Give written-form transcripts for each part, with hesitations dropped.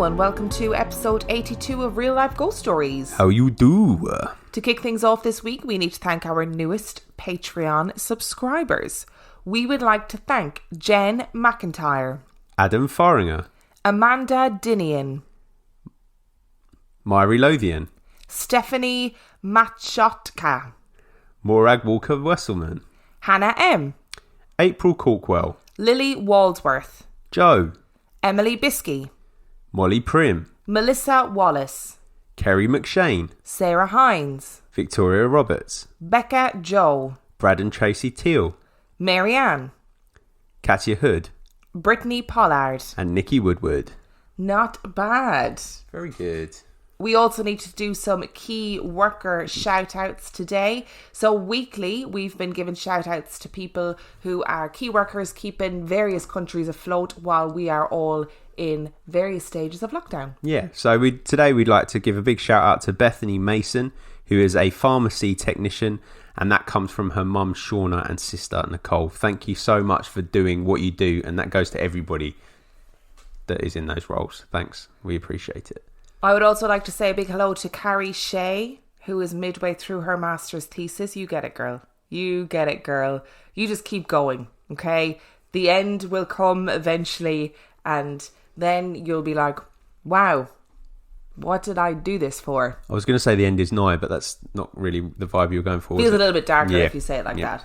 and welcome to episode 82 of Real Life Ghost Stories. How you do? To kick things off this week, we need to thank our newest Patreon subscribers. We would like to thank Jen McIntyre, Adam Faringer, Amanda Dinian, Myri Lothian, Stephanie Machotka, Morag Walker-Wesselman, Hannah M, April Corkwell, Lily Waldsworth, Joe, Emily Biskey, Molly Prim, Melissa Wallace, Kerry McShane, Sarah Hines, Victoria Roberts, Becca Joe, Brad and Tracy Teal, Marianne, Katia Hood, Brittany Pollard, and Nikki Woodward. Not bad. Very good. We also need to do some key worker shout outs today. So weekly, we've been giving shout outs to people who are key workers keeping various countries afloat while we are all in various stages of lockdown. Yeah, so today we'd like to give a big shout out to Bethany Mason, who is a pharmacy technician, and that comes from her mum Shauna and sister Nicole. Thank you so much for doing what you do, and that goes to everybody that is in those roles. Thanks, we appreciate it. I would also like to say a big hello to Carrie Shea, who is midway through her master's thesis. You get it, girl. You get it, girl. You just keep going, okay? The end will come eventually, and then you'll be like, wow, what did I do this for? I was going to say the end is nigh, but that's not really the vibe you were going for. Feels a little bit darker if you say it like that.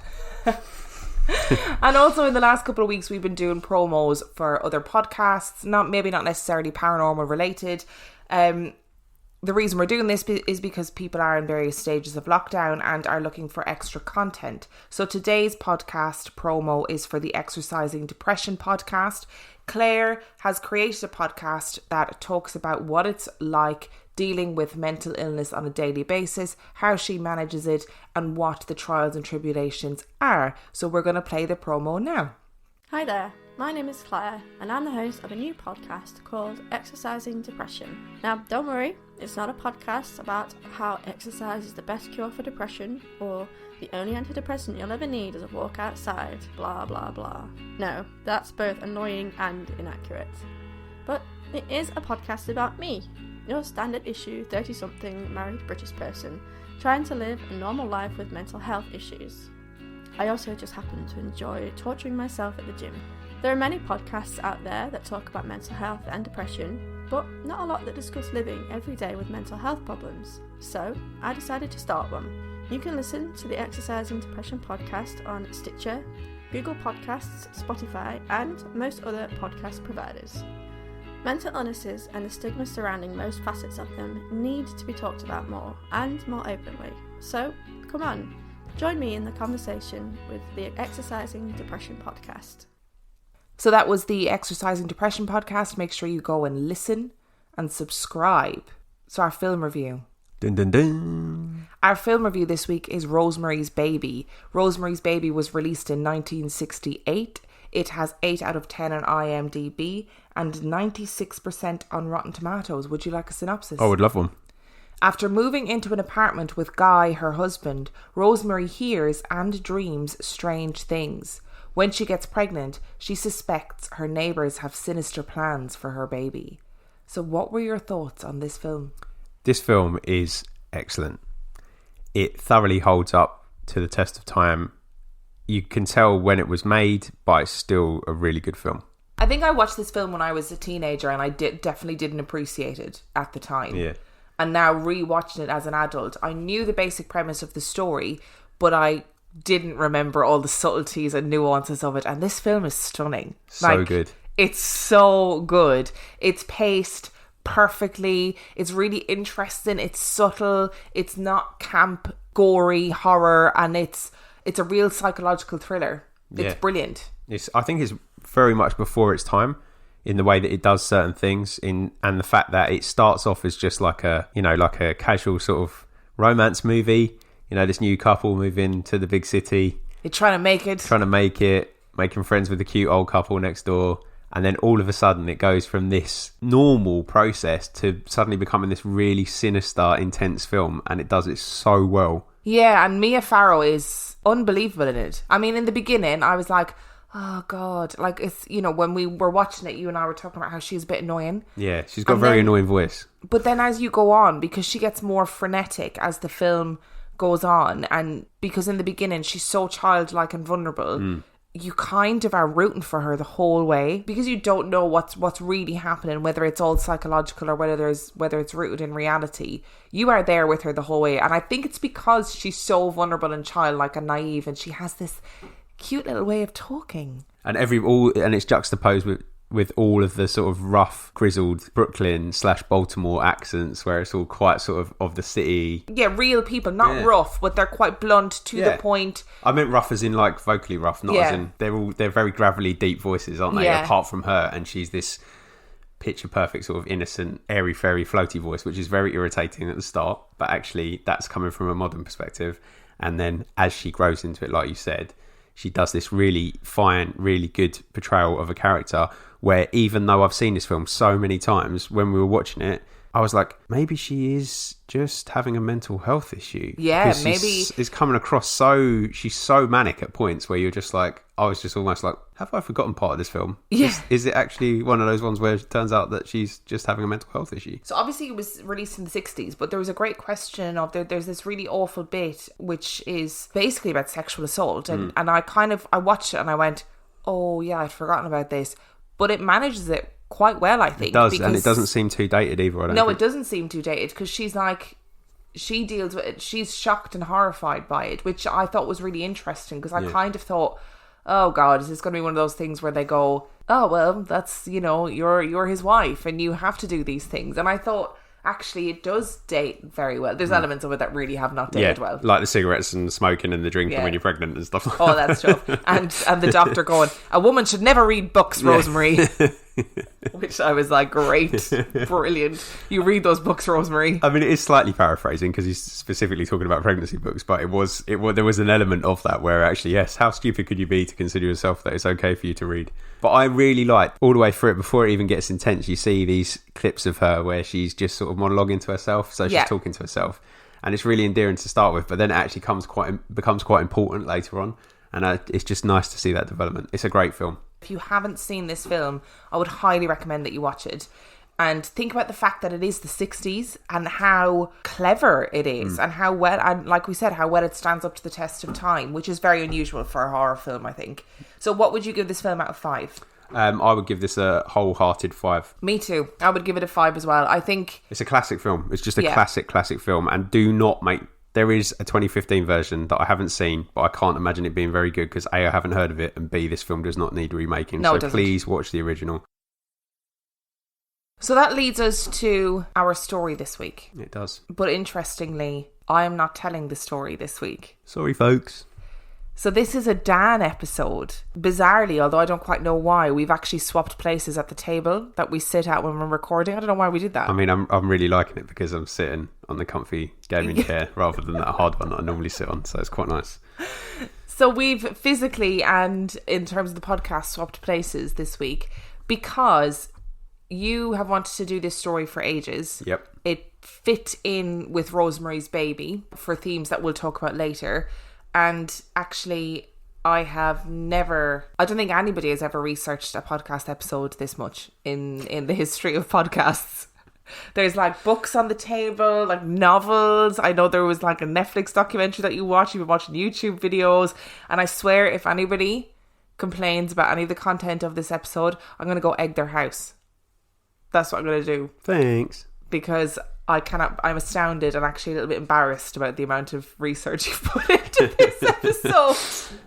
And also in the last couple of weeks, we've been doing promos for other podcasts, not necessarily paranormal related. The reason we're doing this is because people are in various stages of lockdown and are looking for extra content. So today's podcast promo is for the Exercising Depression podcast. Claire has created a podcast that talks about what it's like dealing with mental illness on a daily basis, how she manages it, and what the trials and tribulations are. So we're going to play the promo now. Hi there, my name is Claire, and I'm the host of a new podcast called Exercising Depression. Now, don't worry, it's not a podcast about how exercise is the best cure for depression, or the only antidepressant you'll ever need is a walk outside, blah blah blah. No, that's both annoying and inaccurate. But it is a podcast about me, your standard issue 30-something married British person trying to live a normal life with mental health issues. I also just happen to enjoy torturing myself at the gym. There are many podcasts out there that talk about mental health and depression, but not a lot that discuss living every day with mental health problems. So I decided to start one. You can listen to the Exercising Depression podcast on Stitcher, Google Podcasts, Spotify, and most other podcast providers. Mental illnesses and the stigma surrounding most facets of them need to be talked about more and more openly. So come on. Join me in the conversation with the Exercising Depression podcast. So that was the Exercising Depression podcast. Make sure you go and listen and subscribe. So our film review. Dun, dun, dun. Our film review this week is Rosemary's Baby. Rosemary's Baby was released in 1968. It has 8 out of 10 on IMDb and 96% on Rotten Tomatoes. Would you like a synopsis? I would love one. After moving into an apartment with Guy, her husband, Rosemary hears and dreams strange things. When she gets pregnant, she suspects her neighbours have sinister plans for her baby. So what were your thoughts on this film? This film is excellent. It thoroughly holds up to the test of time. You can tell when it was made, but it's still a really good film. I think I watched this film when I was a teenager and I definitely didn't appreciate it at the time. Yeah. And now rewatching it as an adult, I knew the basic premise of the story, but I didn't remember all the subtleties and nuances of it. And this film is stunning. So good. It's so good. It's paced perfectly. It's really interesting. It's subtle. It's not camp, gory horror, and it's a real psychological thriller. It's brilliant. I think it's very much before its time in the way that it does certain things, and the fact that it starts off as just like a casual sort of romance movie. You know, this new couple moving to the big city. They're trying to make it, making friends with the cute old couple next door. And then all of a sudden it goes from this normal process to suddenly becoming this really sinister, intense film. And it does it so well. Yeah, and Mia Farrow is unbelievable in it. I mean, in the beginning, I was like, Oh God! Like it's when we were watching it, you and I were talking about how she's a bit annoying. Yeah, she's got a very annoying voice. But then as you go on, because she gets more frenetic as the film goes on, and because in the beginning she's so childlike and vulnerable, you kind of are rooting for her the whole way because you don't know what's really happening, whether it's all psychological or whether it's rooted in reality. You are there with her the whole way, and I think it's because she's so vulnerable and childlike and naive, and she has this cute little way of talking, and it's juxtaposed with all of the sort of rough, grizzled Brooklyn/Baltimore accents, where it's all quite sort of the city. Yeah, real people, not rough, but they're quite blunt to the point. I meant rough as in like vocally rough, not as in they're very gravelly, deep voices, aren't they? Yeah. Apart from her, and she's this picture perfect sort of innocent, airy fairy, floaty voice, which is very irritating at the start, but actually that's coming from a modern perspective. And then as she grows into it, like you said, she does this really fine, really good portrayal of a character where even though I've seen this film so many times, when we were watching it, I was like, maybe she is just having a mental health issue. Yeah, maybe. It's coming across she's so manic at points where you're just like, I was just almost like, have I forgotten part of this film? Yeah. Is it actually one of those ones where it turns out that she's just having a mental health issue? So obviously it was released in the 60s, but there was a great question of there's this really awful bit which is basically about sexual assault. And I watched it and I went, oh yeah, I'd forgotten about this. But it manages it quite well, I think. It does, and it doesn't seem too dated either. I don't think. It doesn't seem too dated because she's like, she deals with it. She's shocked and horrified by it, which I thought was really interesting because I kind of thought, oh God, is this going to be one of those things where they go, oh well, that's you're his wife and you have to do these things. And I thought, actually, it does date very well. There's elements of it that really have not dated well. Like the cigarettes and smoking and the drinking when you're pregnant and stuff like that. Oh, that's tough. And the doctor going, a woman should never read books, Rosemary. Which I was like, great, brilliant. You read those books, Rosemary. I mean, it is slightly paraphrasing because he's specifically talking about pregnancy books, but there was an element of that where actually, yes, how stupid could you be to consider yourself that it's okay for you to read? But I really liked all the way through it, before it even gets intense, you see these clips of her where she's just sort of monologuing to herself. So she's talking to herself. And it's really endearing to start with, but then it actually becomes quite important later on. And it's just nice to see that development. It's a great film. If you haven't seen this film, I would highly recommend that you watch it. And think about the fact that it is the 60s and how clever it is and how well, and like we said, how well it stands up to the test of time, which is very unusual for a horror film, I think. So what would you give this film out of 5? I would give this a wholehearted 5. Me too. I would give it a 5 as well. I think it's a classic film. It's just a classic film. And do not make... There is a 2015 version that I haven't seen, but I can't imagine it being very good because A, I haven't heard of it, and B, this film does not need remaking. No, so please watch the original. So that leads us to our story this week. It does. But interestingly, I am not telling the story this week. Sorry, folks. So this is a Dan episode. Bizarrely, although I don't quite know why, we've actually swapped places at the table that we sit at when we're recording. I don't know why we did that. I mean, I'm really liking it because I'm sitting on the comfy gaming chair rather than that hard one that I normally sit on. So it's quite nice. So we've physically and in terms of the podcast swapped places this week because you have wanted to do this story for ages. Yep. It fit in with Rosemary's Baby for themes that we'll talk about later. And actually, I don't think anybody has ever researched a podcast episode this much in the history of podcasts. There's like books on the table, like novels. I know there was like a Netflix documentary that you watch. You've been watching YouTube videos. And I swear if anybody complains about any of the content of this episode, I'm going to go egg their house. That's what I'm going to do. Thanks. Because I'm astounded and actually a little bit embarrassed about the amount of research you've put into this episode.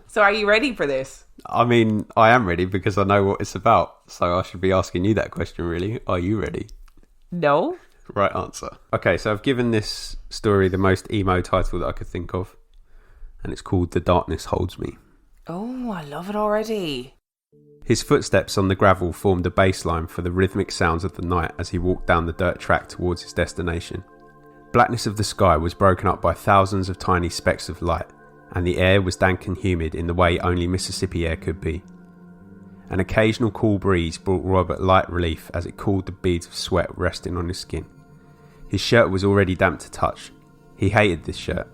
So are you ready for this? I mean, I am ready because I know what it's about. So I should be asking you that question, really. Are you ready? No. Right answer. Okay, so I've given this story the most emo title that I could think of. And it's called The Darkness Holds Me. Oh, I love it already. His footsteps on the gravel formed a baseline for the rhythmic sounds of the night as he walked down the dirt track towards his destination. Blackness of the sky was broken up by thousands of tiny specks of light, and the air was dank and humid in the way only Mississippi air could be. An occasional cool breeze brought Robert light relief as it cooled the beads of sweat resting on his skin. His shirt was already damp to touch. He hated this shirt.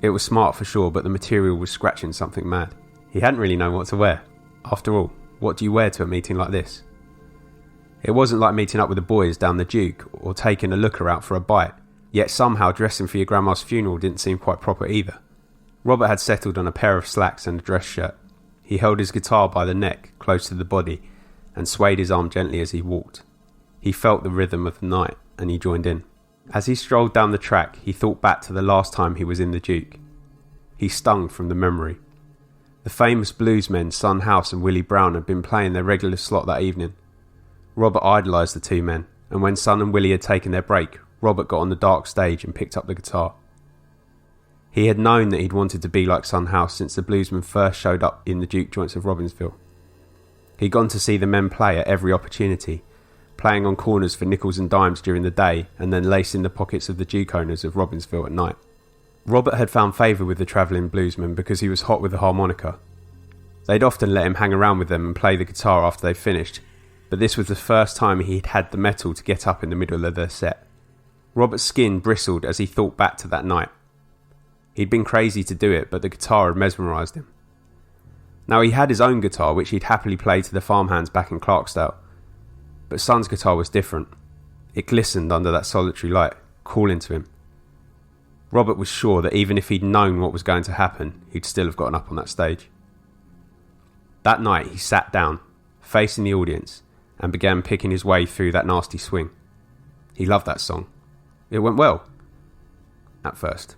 It was smart for sure, but the material was scratching something mad. He hadn't really known what to wear. After all, what do you wear to a meeting like this? It wasn't like meeting up with the boys down the Duke or taking a looker out for a bite, yet somehow dressing for your grandma's funeral didn't seem quite proper either. Robert had settled on a pair of slacks and a dress shirt. He held his guitar by the neck, close to the body, and swayed his arm gently as he walked. He felt the rhythm of the night, and he joined in. As he strolled down the track, he thought back to the last time he was in the Duke. He stung from the memory. The famous bluesmen Son House and Willie Brown had been playing their regular slot that evening. Robert idolised the two men, and when Son and Willie had taken their break, Robert got on the dark stage and picked up the guitar. He had known that he'd wanted to be like Son House since the bluesmen first showed up in the Duke joints of Robbinsville. He'd gone to see the men play at every opportunity, playing on corners for nickels and dimes during the day and then lacing the pockets of the Duke owners of Robbinsville at night. Robert had found favour with the travelling bluesmen because he was hot with the harmonica. They'd often let him hang around with them and play the guitar after they'd finished, but this was the first time he'd had the mettle to get up in the middle of their set. Robert's skin bristled as he thought back to that night. He'd been crazy to do it, but the guitar had mesmerised him. Now he had his own guitar, which he'd happily play to the farmhands back in Clarksdale, but Son's guitar was different. It glistened under that solitary light, calling to him. Robert was sure that even if he'd known what was going to happen, he'd still have gotten up on that stage. That night he sat down, facing the audience, and began picking his way through that nasty swing. He loved that song. It went well. At first.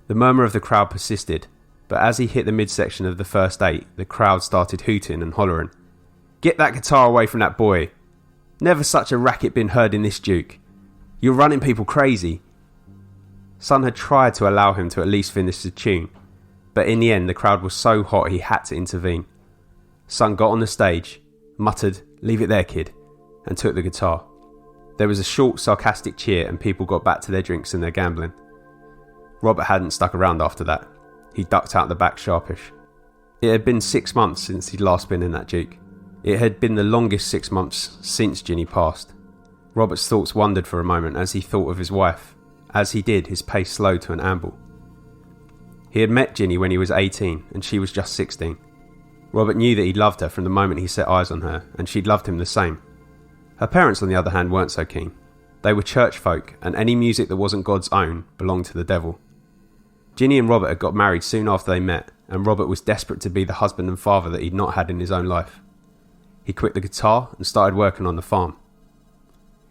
The murmur of the crowd persisted, but as he hit the midsection of the first 8, the crowd started hooting and hollering. "Get that guitar away from that boy! Never such a racket been heard in this Duke. You're running people crazy." Son had tried to allow him to at least finish the tune, but in the end the crowd was so hot he had to intervene. Son got on the stage, muttered, "Leave it there, kid," and took the guitar. There was a short, sarcastic cheer and people got back to their drinks and their gambling. Robert hadn't stuck around after that. He ducked out the back sharpish. It had been 6 months since he'd last been in that Duke. It had been the longest 6 months since Ginny passed. Robert's thoughts wandered for a moment as he thought of his wife. As he did, his pace slowed to an amble. He had met Ginny when he was 18 and she was just 16. Robert knew that he'd loved her from the moment he set eyes on her, and she'd loved him the same. Her parents, on the other hand, weren't so keen. They were church folk, and any music that wasn't God's own belonged to the devil. Ginny and Robert had got married soon after they met, and Robert was desperate to be the husband and father that he'd not had in his own life. He quit the guitar and started working on the farm.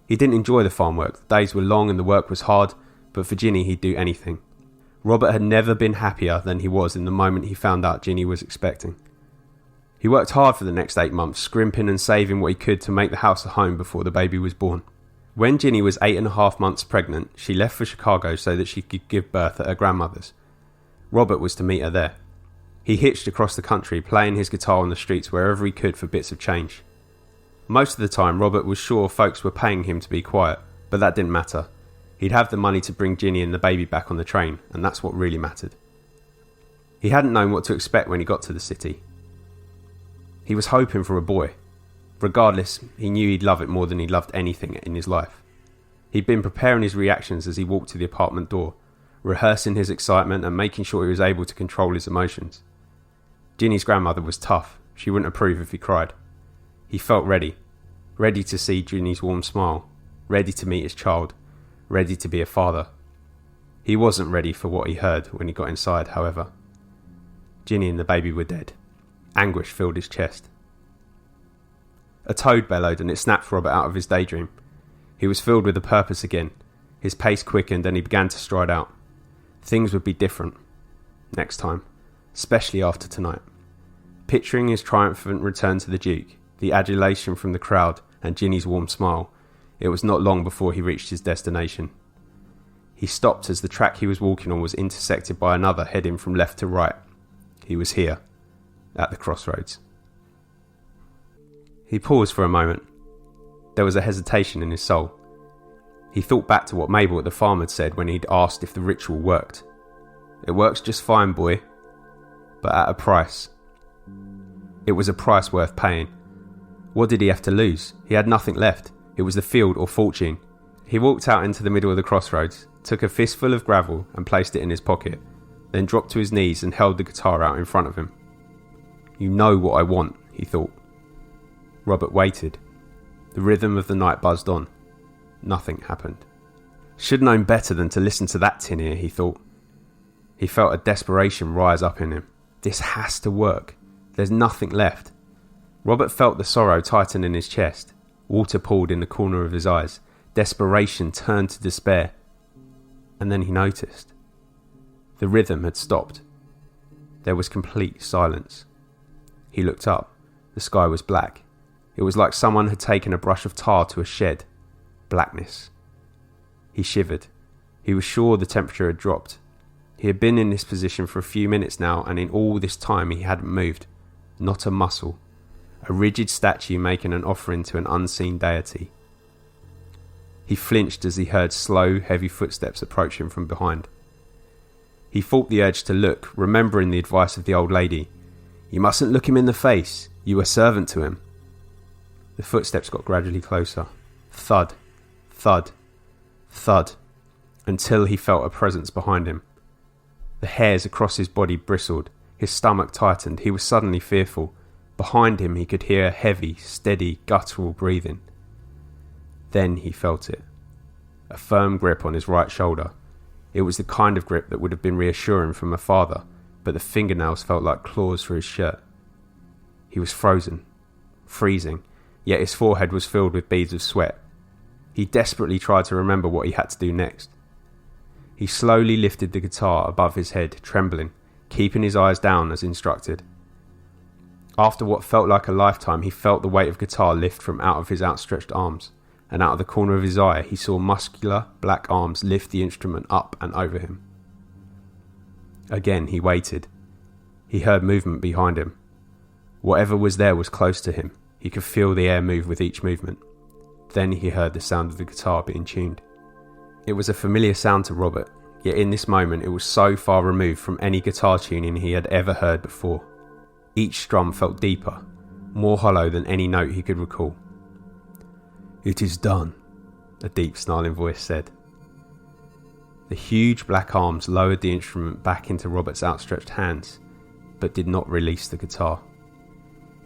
He didn't enjoy the farm work. The days were long and the work was hard, but for Ginny he'd do anything. Robert had never been happier than he was in the moment he found out Ginny was expecting. He worked hard for the next 8 months, scrimping and saving what he could to make the house a home before the baby was born. When Ginny was 8.5 months pregnant, she left for Chicago so that she could give birth at her grandmother's. Robert was to meet her there. He hitched across the country, playing his guitar on the streets wherever he could for bits of change. Most of the time, Robert was sure folks were paying him to be quiet, but that didn't matter. He'd have the money to bring Ginny and the baby back on the train, and that's what really mattered. He hadn't known what to expect when he got to the city. He was hoping for a boy. Regardless, he knew he'd love it more than he loved anything in his life. He'd been preparing his reactions as he walked to the apartment door, rehearsing his excitement and making sure he was able to control his emotions. Ginny's grandmother was tough. She wouldn't approve if he cried. He felt ready. Ready to see Ginny's warm smile. Ready to meet his child. Ready to be a father. He wasn't ready for what he heard when he got inside, however. Ginny and the baby were dead. Anguish filled his chest. A toad bellowed and it snapped Robert out of his daydream. He was filled with a purpose again. His pace quickened and he began to stride out. Things would be different. Next time. Especially after tonight. Picturing his triumphant return to the Duke, the adulation from the crowd and Ginny's warm smile, it was not long before he reached his destination. He stopped as the track he was walking on was intersected by another heading from left to right. He was here. At the crossroads. He paused for a moment. There was a hesitation in his soul. He thought back to what Mabel at the farm had said when he'd asked if the ritual worked. It works just fine, boy. But at a price. It was a price worth paying. What did he have to lose? He had nothing left. It was the field or fortune. He walked out into the middle of the crossroads, took a fistful of gravel and placed it in his pocket, then dropped to his knees and held the guitar out in front of him. "You know what I want," he thought. Robert waited. The rhythm of the night buzzed on. Nothing happened. Should have known better than to listen to that tin ear, he thought. He felt a desperation rise up in him. This has to work. There's nothing left. Robert felt the sorrow tighten in his chest. Water pooled in the corner of his eyes. Desperation turned to despair. And then he noticed. The rhythm had stopped. There was complete silence. He looked up. The sky was black. It was like someone had taken a brush of tar to a shed. Blackness. He shivered. He was sure the temperature had dropped. He had been in this position for a few minutes now, and in all this time he hadn't moved. Not a muscle. A rigid statue making an offering to an unseen deity. He flinched as he heard slow, heavy footsteps approach him from behind. He fought the urge to look, remembering the advice of the old lady. You mustn't look him in the face. You are servant to him. The footsteps got gradually closer. Thud, thud, thud, until he felt a presence behind him. The hairs across his body bristled. His stomach tightened. He was suddenly fearful. Behind him he could hear heavy, steady, guttural breathing. Then he felt it. A firm grip on his right shoulder. It was the kind of grip that would have been reassuring from a father, but the fingernails felt like claws for his shirt. He was frozen. Freezing. Yet his forehead was filled with beads of sweat. He desperately tried to remember what he had to do next. He slowly lifted the guitar above his head, trembling, keeping his eyes down as instructed. After what felt like a lifetime, he felt the weight of guitar lift from out of his outstretched arms, and out of the corner of his eye he saw muscular, black arms lift the instrument up and over him. Again he waited. He heard movement behind him. Whatever was there was close to him. He could feel the air move with each movement. Then he heard the sound of the guitar being tuned. It was a familiar sound to Robert, yet in this moment it was so far removed from any guitar tuning he had ever heard before. Each strum felt deeper, more hollow than any note he could recall. "It is done," a deep snarling voice said. The huge black arms lowered the instrument back into Robert's outstretched hands, but did not release the guitar.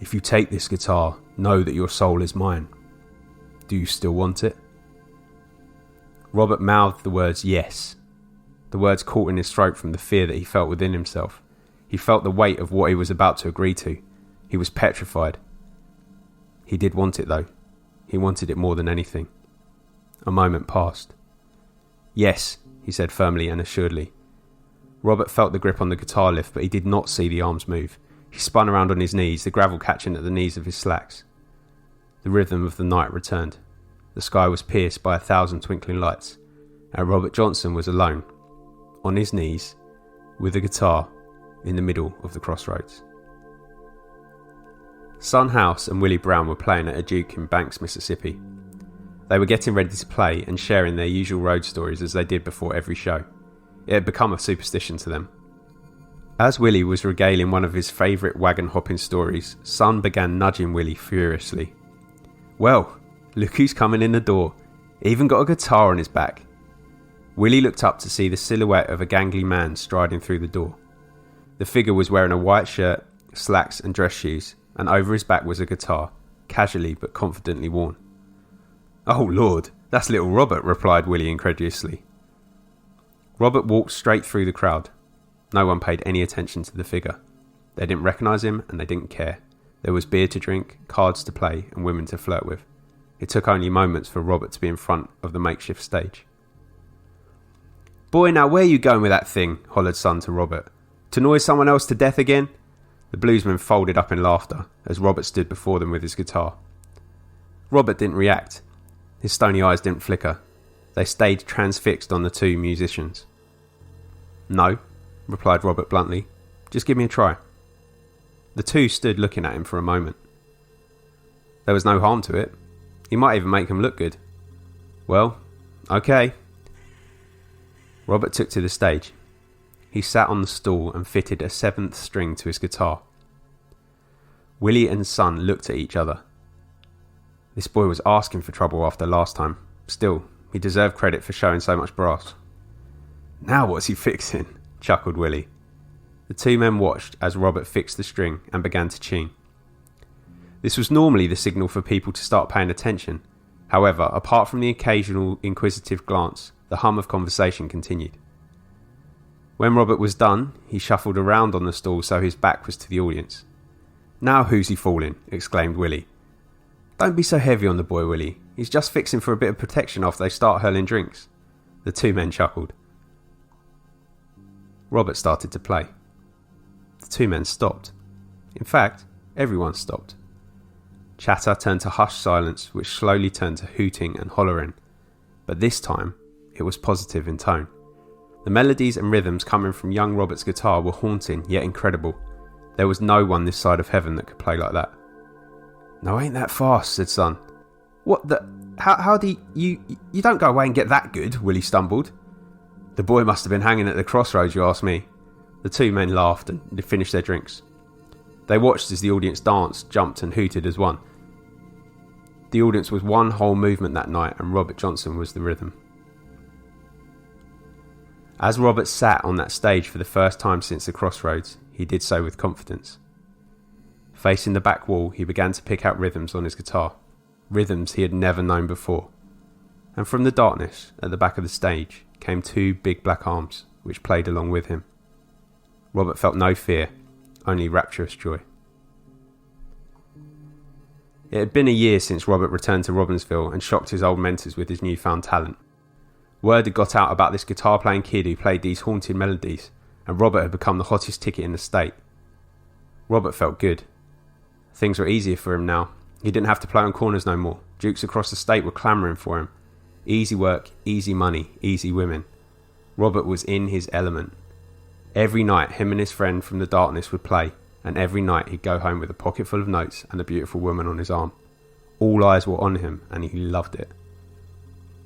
"If you take this guitar, know that your soul is mine. Do you still want it?" Robert mouthed the words yes. The words caught in his throat from the fear that he felt within himself. He felt the weight of what he was about to agree to. He was petrified. He did want it though. He wanted it more than anything. A moment passed. "Yes," he said firmly and assuredly. Robert felt the grip on the guitar lift, but he did not see the arms move. He spun around on his knees, the gravel catching at the knees of his slacks. The rhythm of the night returned. The sky was pierced by 1,000 twinkling lights, and Robert Johnson was alone, on his knees, with a guitar, in the middle of the crossroads. Son House and Willie Brown were playing at a Duke in Banks, Mississippi. They were getting ready to play and sharing their usual road stories as they did before every show. It had become a superstition to them. As Willie was regaling one of his favourite wagon-hopping stories, Son began nudging Willie furiously. "Well, look who's coming in the door. Even got a guitar on his back." Willie looked up to see the silhouette of a gangly man striding through the door. The figure was wearing a white shirt, slacks and dress shoes, and over his back was a guitar, casually but confidently worn. "Oh Lord, that's little Robert," replied Willie incredulously. Robert walked straight through the crowd. No one paid any attention to the figure. They didn't recognise him and they didn't care. There was beer to drink, cards to play and women to flirt with. It took only moments for Robert to be in front of the makeshift stage. "Boy, now where you going with that thing?" hollered Son to Robert. "To annoy someone else to death again?" The bluesman folded up in laughter as Robert stood before them with his guitar. Robert didn't react. His stony eyes didn't flicker. They stayed transfixed on the two musicians. "No," replied Robert bluntly. "Just give me a try." The two stood looking at him for a moment. There was no harm to it. He might even make him look good. "Well, okay." Robert took to the stage. He sat on the stool and fitted a 7th string to his guitar. Willie and Son looked at each other. This boy was asking for trouble after last time. Still, he deserved credit for showing so much brass. "Now what's he fixing?" chuckled Willie. The two men watched as Robert fixed the string and began to tune. This was normally the signal for people to start paying attention. However, apart from the occasional inquisitive glance, the hum of conversation continued. When Robert was done, he shuffled around on the stool so his back was to the audience. "Now who's he fooling?" exclaimed Willie. "Don't be so heavy on the boy, Willie. He's just fixing for a bit of protection after they start hurling drinks." The two men chuckled. Robert started to play. The two men stopped. In fact, everyone stopped. Chatter turned to hushed silence, which slowly turned to hooting and hollering. But this time, it was positive in tone. The melodies and rhythms coming from young Robert's guitar were haunting yet incredible. There was no one this side of heaven that could play like that. "No, ain't that fast," said Son. "What the... How do you don't go away and get that good," Willie stumbled. "The boy must have been hanging at the crossroads, you ask me." The two men laughed and finished their drinks. They watched as the audience danced, jumped and hooted as one. The audience was one whole movement that night, and Robert Johnson was the rhythm. As Robert sat on that stage for the first time since the crossroads, he did so with confidence. Facing the back wall, he began to pick out rhythms on his guitar, rhythms he had never known before. And from the darkness at the back of the stage came two big black arms, which played along with him. Robert felt no fear, only rapturous joy. It had been a year since Robert returned to Robbinsville and shocked his old mentors with his newfound talent. Word had got out about this guitar-playing kid who played these haunting melodies, and Robert had become the hottest ticket in the state. Robert felt good. Things were easier for him now. He didn't have to play on corners no more. Dukes across the state were clamouring for him. Easy work, easy money, easy women. Robert was in his element. Every night, him and his friend from the darkness would play, and every night he'd go home with a pocket full of notes and a beautiful woman on his arm. All eyes were on him, and he loved it.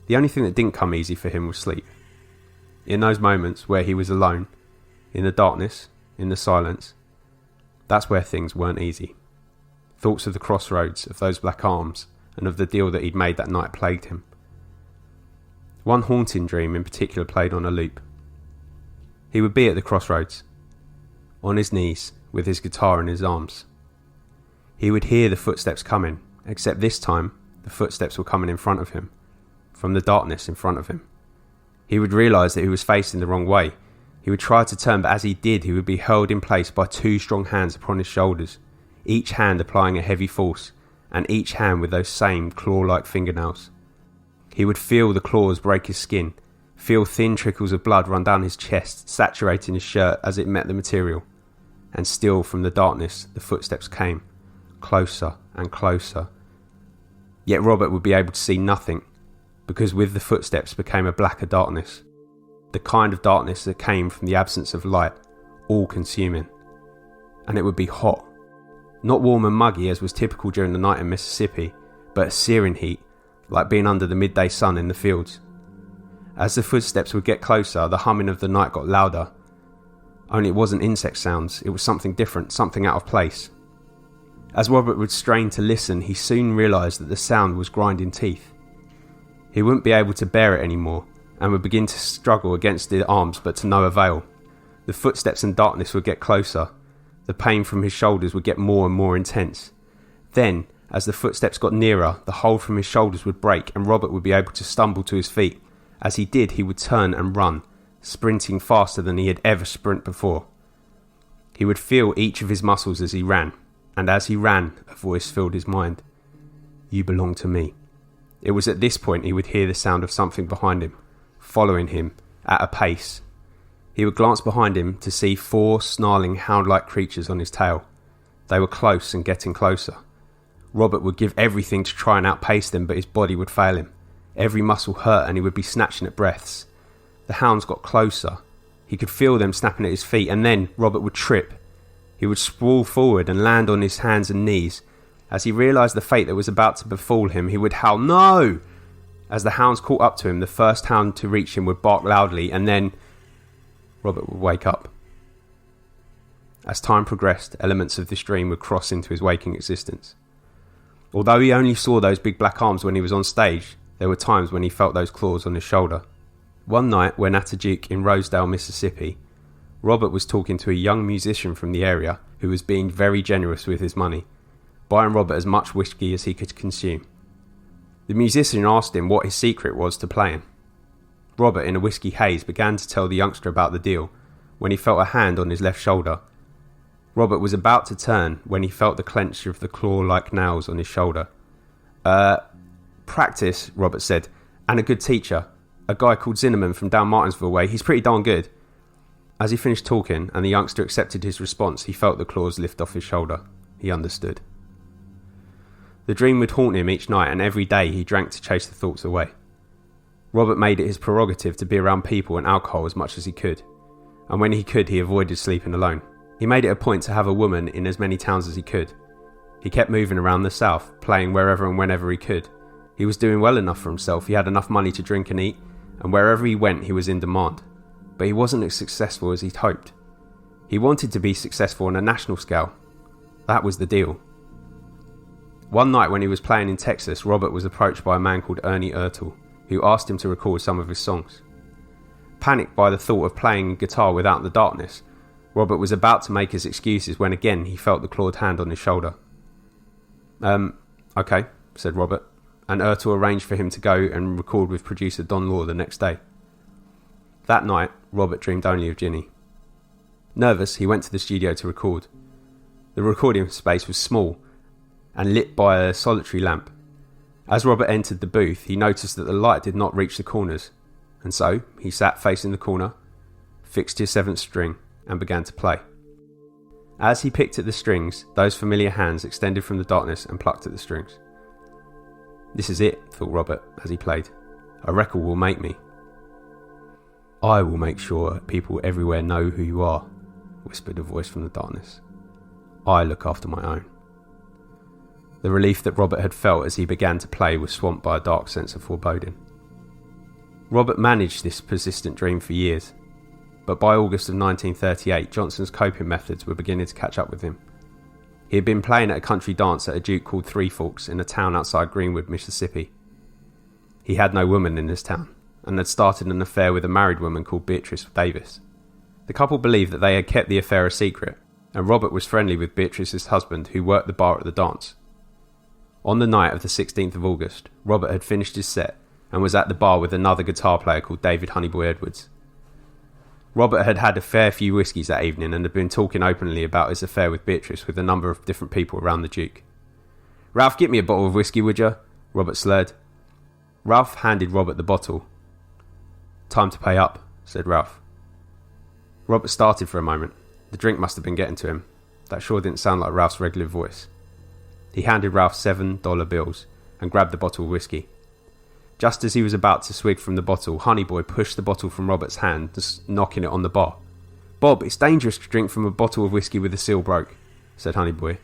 The only thing that didn't come easy for him was sleep. In those moments where he was alone, in the darkness, in the silence, that's where things weren't easy. Thoughts of the crossroads, of those black arms, and of the deal that he'd made that night plagued him. One haunting dream in particular played on a loop. He would be at the crossroads, on his knees, with his guitar in his arms. He would hear the footsteps coming, except this time the footsteps were coming in front of him, from the darkness in front of him. He would realise that he was facing the wrong way. He would try to turn, but as he did, he would be held in place by two strong hands upon his shoulders, each hand applying a heavy force, and each hand with those same claw-like fingernails. He would feel the claws break his skin, feel thin trickles of blood run down his chest, saturating his shirt as it met the material. And still from the darkness the footsteps came, closer and closer. Yet Robert would be able to see nothing, because with the footsteps became a blacker darkness, the kind of darkness that came from the absence of light, all-consuming. And it would be hot, not warm and muggy as was typical during the night in Mississippi, but a searing heat, like being under the midday sun in the fields. As the footsteps would get closer, the humming of the night got louder. Only it wasn't insect sounds, it was something different, something out of place. As Robert would strain to listen, he soon realised that the sound was grinding teeth. He wouldn't be able to bear it anymore, and would begin to struggle against the arms, but to no avail. The footsteps and darkness would get closer. The pain from his shoulders would get more and more intense. Then, as the footsteps got nearer, the hold from his shoulders would break, and Robert would be able to stumble to his feet. As he did, he would turn and run, sprinting faster than he had ever sprinted before. He would feel each of his muscles as he ran, and as he ran, a voice filled his mind. "You belong to me." It was at this point he would hear the sound of something behind him, following him, at a pace. He would glance behind him to see 4 snarling hound-like creatures on his tail. They were close and getting closer. Robert would give everything to try and outpace them, but his body would fail him. Every muscle hurt and he would be snatching at breaths. The hounds got closer. He could feel them snapping at his feet, and then Robert would trip. He would sprawl forward and land on his hands and knees. As he realised the fate that was about to befall him, he would howl, "No!" As the hounds caught up to him, the first hound to reach him would bark loudly, and then Robert would wake up. As time progressed, elements of this dream would cross into his waking existence. Although he only saw those big black arms when he was on stage, there were times when he felt those claws on his shoulder. One night, when at a Duke in Rosedale, Mississippi, Robert was talking to a young musician from the area who was being very generous with his money. buying Robert as much whiskey as he could consume. The musician asked him what his secret was to playing. Robert, in a whiskey haze, began to tell the youngster about the deal when he felt a hand on his left shoulder. Robert was about to turn when he felt the clench of the claw-like nails on his shoulder. Practice, Robert said, and a good teacher. A guy called Zinnerman from down Martinsville way. He's pretty darn good. As he finished talking and the youngster accepted his response, he felt the claws lift off his shoulder. He understood. The dream would haunt him each night, and every day he drank to chase the thoughts away. Robert made it his prerogative to be around people and alcohol as much as he could, and when he could, he avoided sleeping alone. He made it a point to have a woman in as many towns as he could. He kept moving around the south, playing wherever and whenever he could. He was doing well enough for himself. He had enough money to drink and eat, and wherever he went, he was in demand. But he wasn't as successful as he'd hoped. He wanted to be successful on a national scale. That was the deal. One night when he was playing in Texas, Robert was approached by a man called Ernie Ertel, who asked him to record some of his songs. Panicked by the thought of playing guitar without the darkness, Robert was about to make his excuses when again he felt the clawed hand on his shoulder. Okay, said Robert, and Ertel arranged for him to go and record with producer Don Law the next day. That night, Robert dreamed only of Ginny. Nervous, he went to the studio to record. The recording space was small and lit by a solitary lamp. As Robert entered the booth, he noticed that the light did not reach the corners, and so he sat facing the corner, fixed his 7th string, and began to play. As he picked at the strings, those familiar hands extended from the darkness and plucked at the strings. This is it, thought Robert as he played. A record will make me. I will make sure people everywhere know who you are, whispered a voice from the darkness. I look after my own. The relief that Robert had felt as he began to play was swamped by a dark sense of foreboding. Robert managed this persistent dream for years, but by August of 1938, Johnson's coping methods were beginning to catch up with him. He had been playing at a country dance at a Duke called Three Forks in a town outside Greenwood, Mississippi. He had no woman in this town, and had started an affair with a married woman called Beatrice Davis. The couple believed that they had kept the affair a secret, and Robert was friendly with Beatrice's husband, who worked the bar at the dance. On the night of the 16th of August, Robert had finished his set and was at the bar with another guitar player called David Honeyboy Edwards. Robert had had a fair few whiskies that evening and had been talking openly about his affair with Beatrice with a number of different people around the Duke. "Ralph, get me a bottle of whiskey, would you?" Robert slurred. Ralph handed Robert the bottle. "Time to pay up," said Ralph. Robert started for a moment. The drink must have been getting to him. That sure didn't sound like Ralph's regular voice. He handed Ralph $7 bills and grabbed the bottle of whiskey. Just as he was about to swig from the bottle, Honeyboy pushed the bottle from Robert's hand, just knocking it on the bar. "Bob, it's dangerous to drink from a bottle of whiskey with the seal broke," said Honeyboy.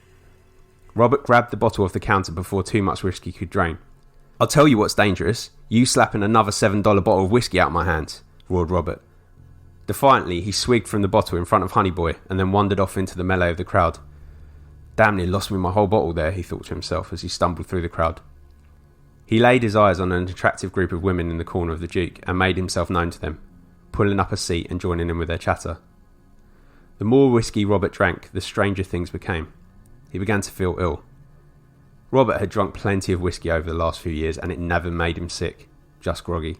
Robert grabbed the bottle off the counter before too much whiskey could drain. "I'll tell you what's dangerous. You slapping another $7 bottle of whiskey out my hands," roared Robert. Defiantly, he swigged from the bottle in front of Honeyboy and then wandered off into the melee of the crowd. "Damn near lost me my whole bottle there," he thought to himself as he stumbled through the crowd. He laid his eyes on an attractive group of women in the corner of the Duke and made himself known to them, pulling up a seat and joining in with their chatter. The more whiskey Robert drank, the stranger things became. He began to feel ill. Robert had drunk plenty of whiskey over the last few years and it never made him sick, just groggy.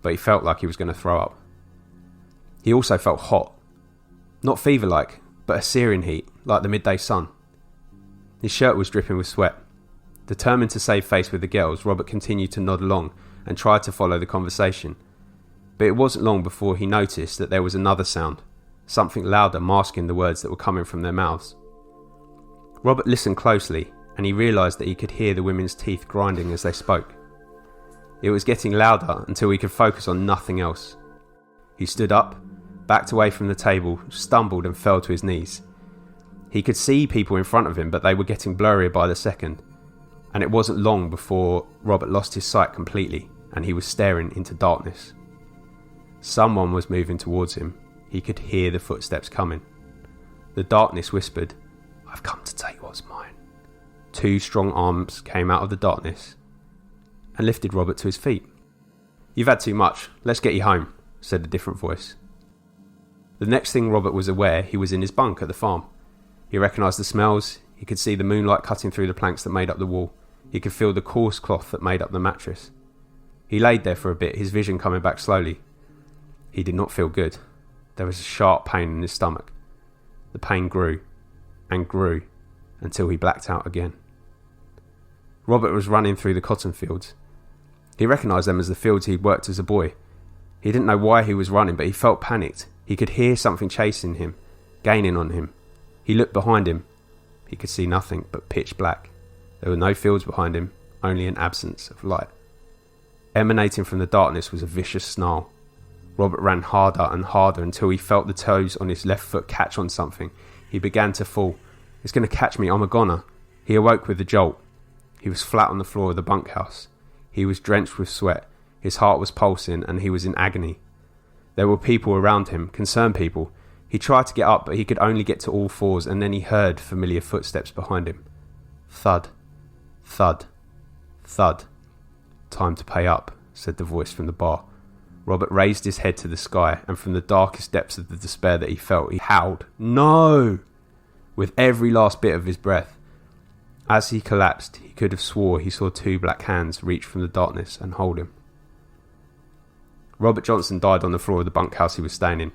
But he felt like he was going to throw up. He also felt hot. Not fever-like, but a searing heat, like the midday sun. His shirt was dripping with sweat. Determined to save face with the girls, Robert continued to nod along and tried to follow the conversation. But it wasn't long before he noticed that there was another sound, something louder masking the words that were coming from their mouths. Robert listened closely, and he realised that he could hear the women's teeth grinding as they spoke. It was getting louder until he could focus on nothing else. He stood up, backed away from the table, stumbled and fell to his knees. He could see people in front of him, but they were getting blurrier by the second. And it wasn't long before Robert lost his sight completely, and he was staring into darkness. Someone was moving towards him. He could hear the footsteps coming. The darkness whispered, "I've come to take what's mine." 2 strong arms came out of the darkness and lifted Robert to his feet. "You've had too much. Let's get you home," said a different voice. The next thing Robert was aware, he was in his bunk at the farm. He recognised the smells, He could see the moonlight cutting through the planks that made up the wall. He could feel the coarse cloth that made up the mattress. He laid there for a bit, his vision coming back slowly. He did not feel good. There was a sharp pain in his stomach. The pain grew and grew until he blacked out again. Robert was running through the cotton fields. He recognised them as the fields he'd worked as a boy. He didn't know why he was running, but he felt panicked. He could hear something chasing him, gaining on him. He looked behind him. He could see nothing but pitch black. There were no fields behind him, only an absence of light. Emanating from the darkness was a vicious snarl. Robert ran harder and harder until he felt the toes on his left foot catch on something. He began to fall. "It's going to catch me, I'm a goner." He awoke with a jolt. He was flat on the floor of the bunkhouse. He was drenched with sweat. His heart was pulsing and he was in agony. There were people around him, concerned people. He tried to get up, but he could only get to all fours, and then he heard familiar footsteps behind him. Thud, thud, thud. "Time to pay up," said the voice from the bar. Robert raised his head to the sky, and from the darkest depths of the despair that he felt, he howled, "No!" with every last bit of his breath. As he collapsed, he could have swore he saw two black hands reach from the darkness and hold him. Robert Johnson died on the floor of the bunkhouse he was staying in,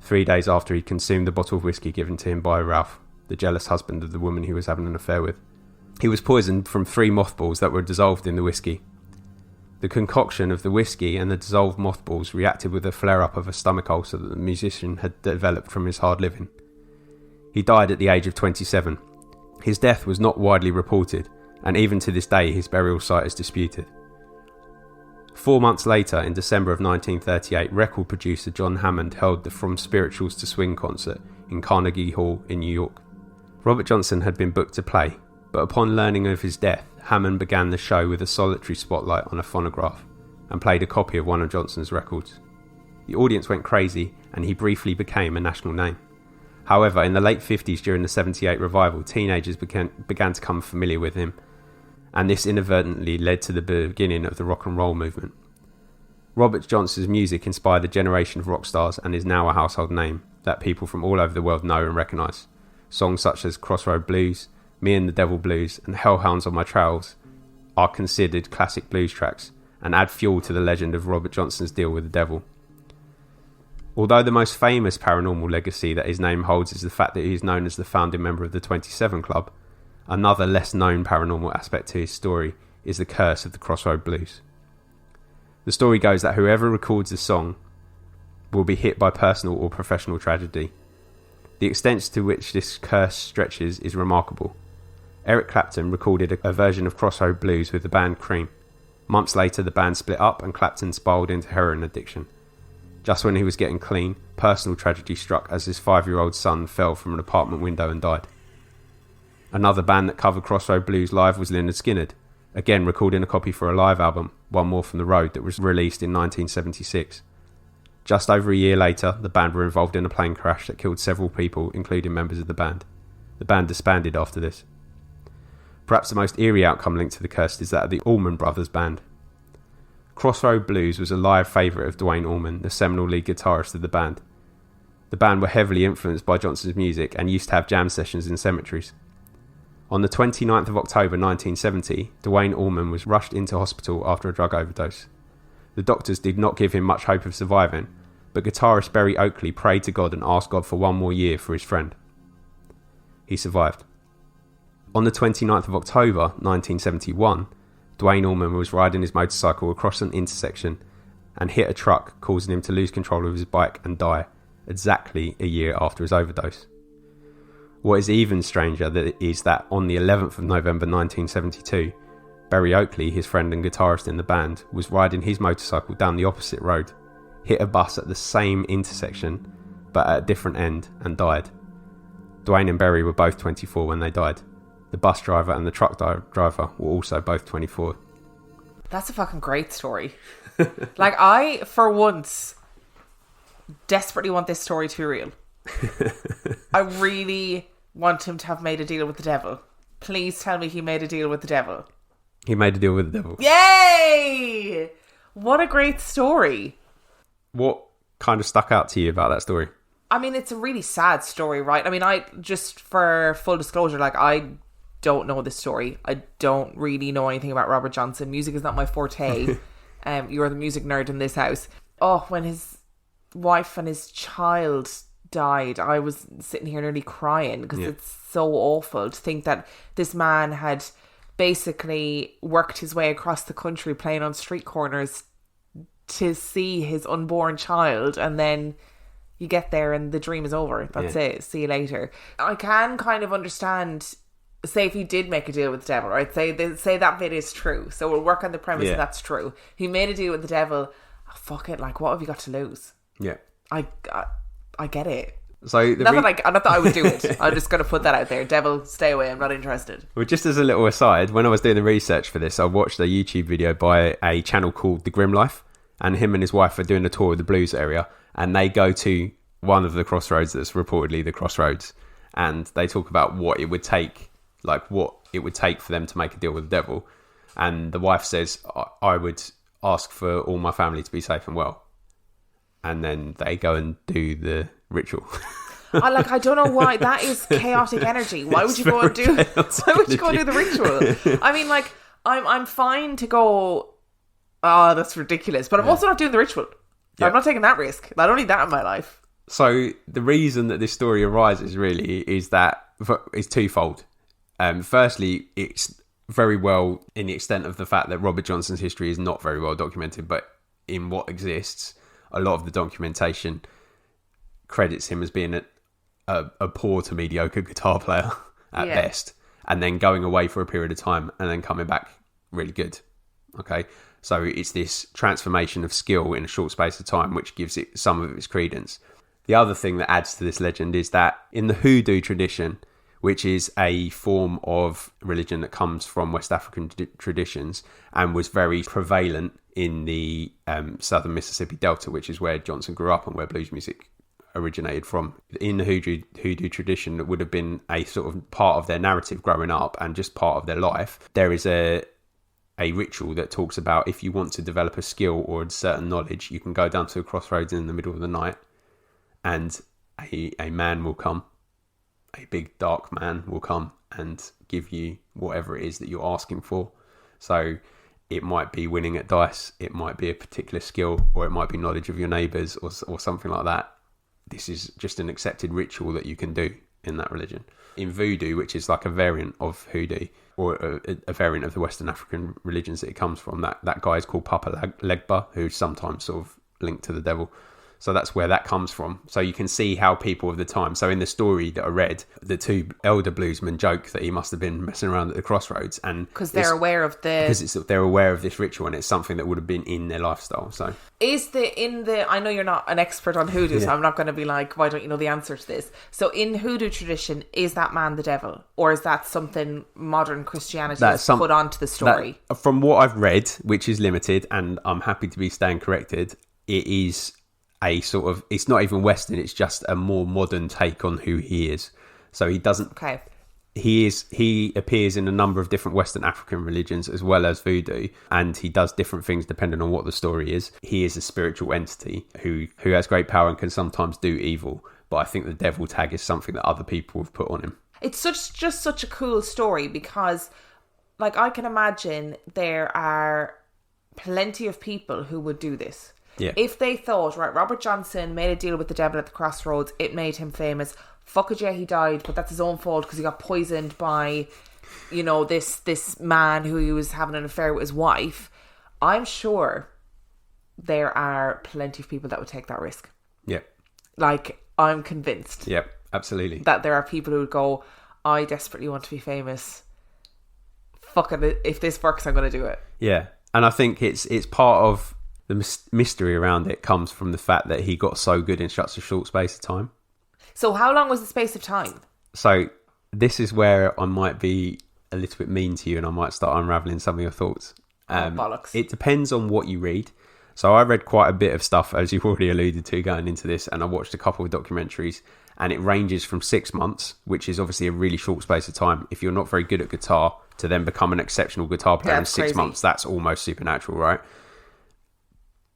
3 days after he'd consumed the bottle of whiskey given to him by Ralph, the jealous husband of the woman he was having an affair with. He was poisoned from 3 mothballs that were dissolved in the whiskey. The concoction of the whiskey and the dissolved mothballs reacted with a flare-up of a stomach ulcer that the musician had developed from his hard living. He died at the age of 27. His death was not widely reported, and even to this day his burial site is disputed. 4 months later, in December of 1938, record producer John Hammond held the From Spirituals to Swing concert in Carnegie Hall in New York. Robert Johnson had been booked to play, but upon learning of his death, Hammond began the show with a solitary spotlight on a phonograph and played a copy of one of Johnson's records. The audience went crazy and he briefly became a national name. However, in the late 50s during the 78 revival, teenagers began to become familiar with him, and this inadvertently led to the beginning of the rock and roll movement. Robert Johnson's music inspired a generation of rock stars and is now a household name that people from all over the world know and recognise. Songs such as Crossroad Blues, Me and the Devil Blues, and Hellhounds on My Trails are considered classic blues tracks and add fuel to the legend of Robert Johnson's deal with the devil. Although the most famous paranormal legacy that his name holds is the fact that he is known as the founding member of the 27 Club, another less known paranormal aspect to his story is the curse of the Crossroad Blues. The story goes that whoever records the song will be hit by personal or professional tragedy. The extent to which this curse stretches is remarkable. Eric Clapton recorded a version of Crossroad Blues with the band Cream. Months later, the band split up and Clapton spiraled into heroin addiction. Just when he was getting clean, personal tragedy struck as his 5-year-old son fell from an apartment window and died. Another band that covered Crossroad Blues live was Lynyrd Skynyrd, again recording a copy for a live album, One More From the Road, that was released in 1976. Just over a year later, the band were involved in a plane crash that killed several people, including members of the band. The band disbanded after this. Perhaps the most eerie outcome linked to the curse is that of the Allman Brothers Band. Crossroad Blues was a live favourite of Duane Allman, the seminal lead guitarist of the band. The band were heavily influenced by Johnson's music and used to have jam sessions in cemeteries. On the 29th of October 1970, Duane Allman was rushed into hospital after a drug overdose. The doctors did not give him much hope of surviving, but guitarist Berry Oakley prayed to God and asked God for 1 more year for his friend. He survived. On the 29th of October 1971, Duane Allman was riding his motorcycle across an intersection and hit a truck, causing him to lose control of his bike and die, exactly a year after his overdose. What is even stranger is that on the 11th of November 1972, Berry Oakley, his friend and guitarist in the band, was riding his motorcycle down the opposite road, hit a bus at the same intersection but at a different end and died. Duane and Berry were both 24 when they died. The bus driver and the truck driver were also both 24. That's a fucking great story. Like, I, for once, desperately want this story to be real. I really want him to have made a deal with the devil. Please tell me he made a deal with the devil. He made a deal with the devil. Yay! What a great story. What kind of stuck out to you about that story? I mean, it's a really sad story, right? I mean, just for full disclosure, like, I don't know this story. I don't really know anything about Robert Johnson. Music is not my forte. You're the music nerd in this house. Oh, when his wife and his child died, I was sitting here nearly crying because it's so awful to think that this man had basically worked his way across the country playing on street corners to see his unborn child, and then you get there and the dream is over. That's it. See you later. I can kind of understand, say if he did make a deal with the devil, right? Say that bit is true. So we'll work on the premise that that's true. He made a deal with the devil. Oh, fuck it. Like, what have you got to lose? Yeah. I get it. So not that I would do it. I'm just going to put that out there. Devil, stay away. I'm not interested. Well, just as a little aside, when I was doing the research for this, I watched a YouTube video by a channel called The Grim Life, and him and his wife are doing a tour of the blues area, and they go to one of the crossroads that's reportedly the crossroads, and they talk about what it would take, like what it would take for them to make a deal with the devil. And the wife says, I would ask for all my family to be safe and well. And then they go and do the ritual. I don't know why. That is chaotic energy. Why would you go and do the ritual? I mean, like, I'm fine to go, oh, that's ridiculous, but I'm also not doing the ritual. I'm not taking that risk. I don't need that in my life. So the reason that this story arises really is that it's twofold. Firstly, it's very well in the extent of the fact that Robert Johnson's history is not very well documented, but in what exists, a lot of the documentation credits him as being a poor to mediocre guitar player at best, and then going away for a period of time and then coming back really good. Okay, so it's this transformation of skill in a short space of time which gives it some of its credence. The other thing that adds to this legend is that in the hoodoo tradition, which is a form of religion that comes from West African traditions and was very prevalent in the southern Mississippi Delta, which is where Johnson grew up and where blues music originated from. In the hoodoo tradition, that would have been a sort of part of their narrative growing up and just part of their life. There is a ritual that talks about if you want to develop a skill or a certain knowledge, you can go down to a crossroads in the middle of the night and a man will come, a big dark man will come and give you whatever it is that you're asking for. So it might be winning at dice, it might be a particular skill, or it might be knowledge of your neighbours or something like that. This is just an accepted ritual that you can do in that religion. In voodoo, which is like a variant of hoodoo, or a variant of the Western African religions that it comes from, that guy is called Papa Legba, who's sometimes sort of linked to the devil. So that's where that comes from. So you can see how people of the time... So in the story that I read, the two elder bluesmen joke that he must have been messing around at the crossroads. Because they're aware of the... Because they're aware of this ritual and it's something that would have been in their lifestyle. So I know you're not an expert on hoodoo, so I'm not going to be like, why don't you know the answer to this? So in hoodoo tradition, is that man the devil? Or is that something modern Christianity has put onto the story? From what I've read, which is limited, and I'm happy to be staying corrected, it is... a sort of, it's not even Western, it's just a more modern take on who he is. So he doesn't... Okay. He appears in a number of different Western African religions as well as voodoo, and he does different things depending on what the story is. He is a spiritual entity who has great power and can sometimes do evil, but I think the devil tag is something that other people have put on him. It's just such a cool story because, like, I can imagine there are plenty of people who would do this. Yeah. If they thought, right, Robert Johnson made a deal with the devil at the crossroads, it made him famous. Fuck it, yeah, he died, but that's his own fault because he got poisoned by, you know, this man who he was having an affair with his wife. I'm sure there are plenty of people that would take that risk. Yeah. Like, I'm convinced. Yeah, absolutely. That there are people who would go, I desperately want to be famous. Fuck it, if this works, I'm going to do it. Yeah, and I think it's part of... the mystery around it comes from the fact that he got so good in such a short space of time. So how long was the space of time? So this is where I might be a little bit mean to you and I might start unravelling some of your thoughts. Bollocks. It depends on what you read. So I read quite a bit of stuff, as you've already alluded to, going into this, and I watched a couple of documentaries, and it ranges from 6 months, which is obviously a really short space of time. If you're not very good at guitar, to then become an exceptional guitar player in 6 months, that's almost supernatural, right?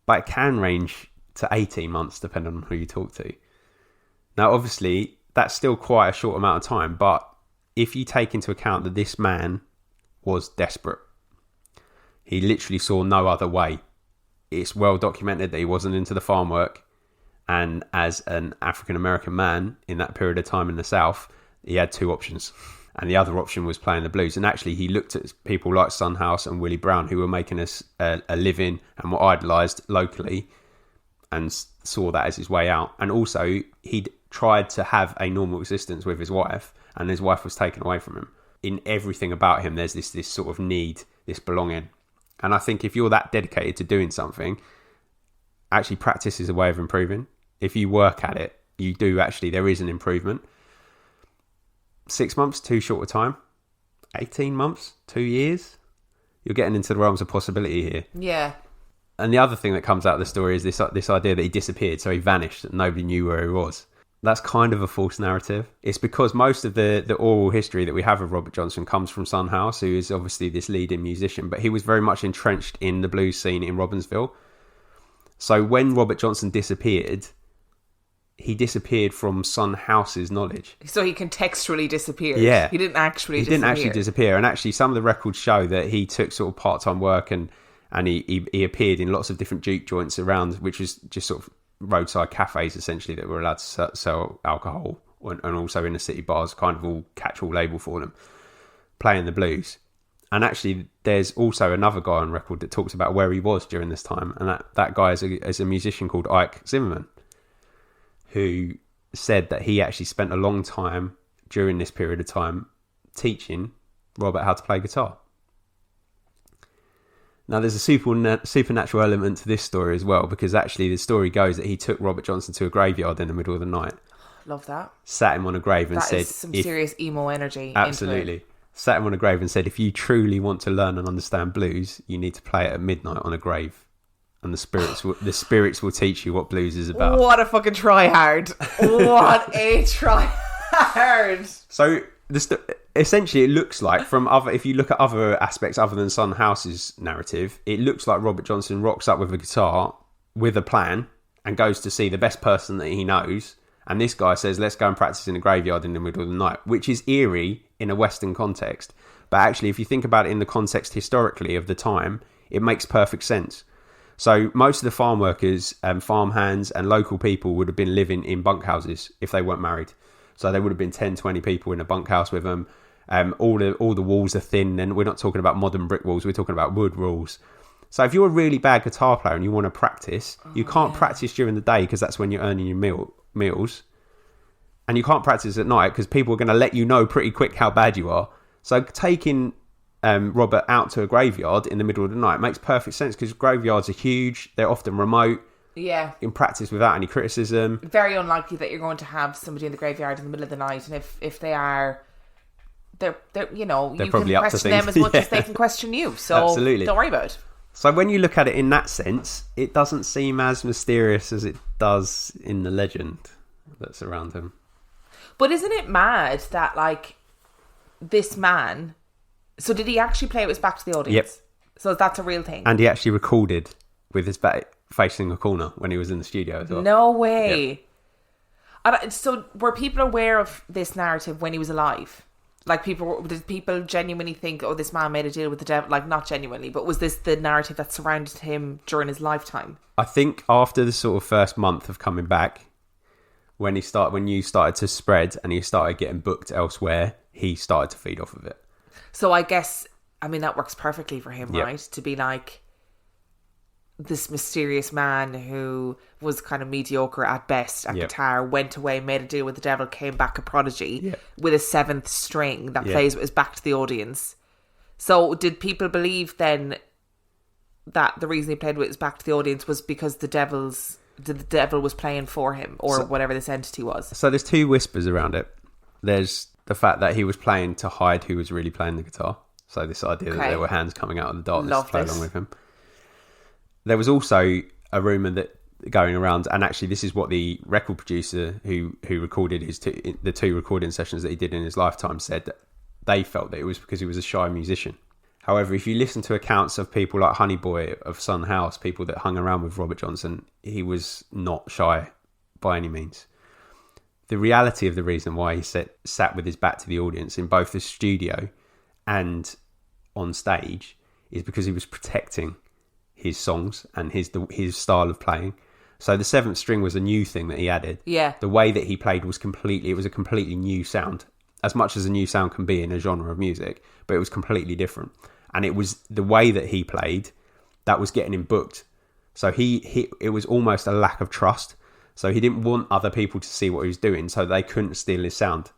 But it can range to 18 months depending on who you talk to. Now, obviously, that's still quite a short amount of time, but if you take into account that this man was desperate, he literally saw no other way. It's well documented that he wasn't into the farm work, and as an African-American man in that period of time in the South, he had two options. And the other option was playing the blues. And actually, he looked at people like Son House and Willie Brown, who were making a living and were idolised locally, and saw that as his way out. And also, he'd tried to have a normal existence with his wife, and his wife was taken away from him. In everything about him, there's this sort of need, this belonging. And I think if you're that dedicated to doing something, actually practice is a way of improving. If you work at it, you do actually, there is an improvement. 6 months, too short a time. 18 months, 2 years. You're getting into the realms of possibility here. Yeah. And the other thing that comes out of the story is this idea that he disappeared, so he vanished, and nobody knew where he was. That's kind of a false narrative. It's because most of the oral history that we have of Robert Johnson comes from Son House, who is obviously this leading musician, but he was very much entrenched in the blues scene in Robbinsville. So when Robert Johnson disappeared, he disappeared from Son House's knowledge. So he contextually disappeared. Yeah. He didn't actually disappear. He didn't actually disappear. And actually, some of the records show that he took sort of part-time work and he appeared in lots of different juke joints around, which was just sort of roadside cafes, essentially, that were allowed to sell alcohol, and also in the city bars, kind of all catch-all label for them, playing the blues. And actually, there's also another guy on record that talks about where he was during this time. And that guy is a musician called Ike Zimmerman, who said that he actually spent a long time during this period of time teaching Robert how to play guitar. Now, there's a supernatural element to this story as well, because actually the story goes that he took Robert Johnson to a graveyard in the middle of the night. Love that. Sat him on a grave and said... That is some serious emo energy. Absolutely. Sat him on a grave and said, if you truly want to learn and understand blues, you need to play it at midnight on a grave. And the spirits will teach you what blues is about. What a fucking try-hard. What a try-hard. So, essentially, it looks like, if you look at other aspects other than Son House's narrative, it looks like Robert Johnson rocks up with a guitar, with a plan, and goes to see the best person that he knows. And this guy says, let's go and practice in a graveyard in the middle of the night, which is eerie in a Western context. But actually, if you think about it in the context historically of the time, it makes perfect sense. So most of the farm workers and farm hands and local people would have been living in bunkhouses if they weren't married. So there would have been 10, 20 people in a bunkhouse with them. All the walls are thin, and we're not talking about modern brick walls, we're talking about wood walls. So if you're a really bad guitar player and you want to practice, you can't practice during the day because that's when you're earning your meals. And you can't practice at night because people are going to let you know pretty quick how bad you are. So taking Robert out to a graveyard in the middle of the night makes perfect sense because graveyards are huge, they're often remote. Yeah. You can practice without any criticism. Very unlikely that you're going to have somebody in the graveyard in the middle of the night, and if they are, they're you know, they're you probably can up to question them things. as much as they can question you. So absolutely. Don't worry about it. So when you look at it in that sense, it doesn't seem as mysterious as it does in the legend that's around him. But isn't it mad that, like, this man... So did he actually play with his back to the audience? Yep. So that's a real thing? And he actually recorded with his back facing a corner when he was in the studio as well. No way. Yep. And so were people aware of this narrative when he was alive? Like, did people genuinely think, oh, this man made a deal with the devil? Like, not genuinely, but was this the narrative that surrounded him during his lifetime? I think after the sort of first month of coming back, when you started to spread and he started getting booked elsewhere, he started to feed off of it. So I guess, I mean, that works perfectly for him, Yep. right? To be like this mysterious man who was kind of mediocre at best at Yep. guitar, went away, made a deal with the devil, came back a prodigy Yep. with a seventh string that Yep. plays with his back to the audience. So did people believe then that the reason he played with his back to the audience was because the devil was playing for him, or whatever this entity was? So there's two whispers around it. There's the fact that he was playing to hide who was really playing the guitar. So this idea that there were hands coming out of the darkness Love to play this. along with him. There was also a rumour that going around, and actually this is what the record producer who recorded the two recording sessions that he did in his lifetime said, that they felt that it was because he was a shy musician. However, if you listen to accounts of people like Honey Boy of Son House, people that hung around with Robert Johnson, he was not shy by any means. the reality of the reason why he sat with his back to the audience in both the studio and on stage is because he was protecting his songs and his style of playing. So the seventh string was a new thing that he added. Yeah. The way that he played was a completely new sound, as much as a new sound can be in a genre of music, but it was completely different. And it was the way that he played that was getting him booked. So it was almost a lack of trust. So he didn't want other people to see what he was doing, so they couldn't steal his sound.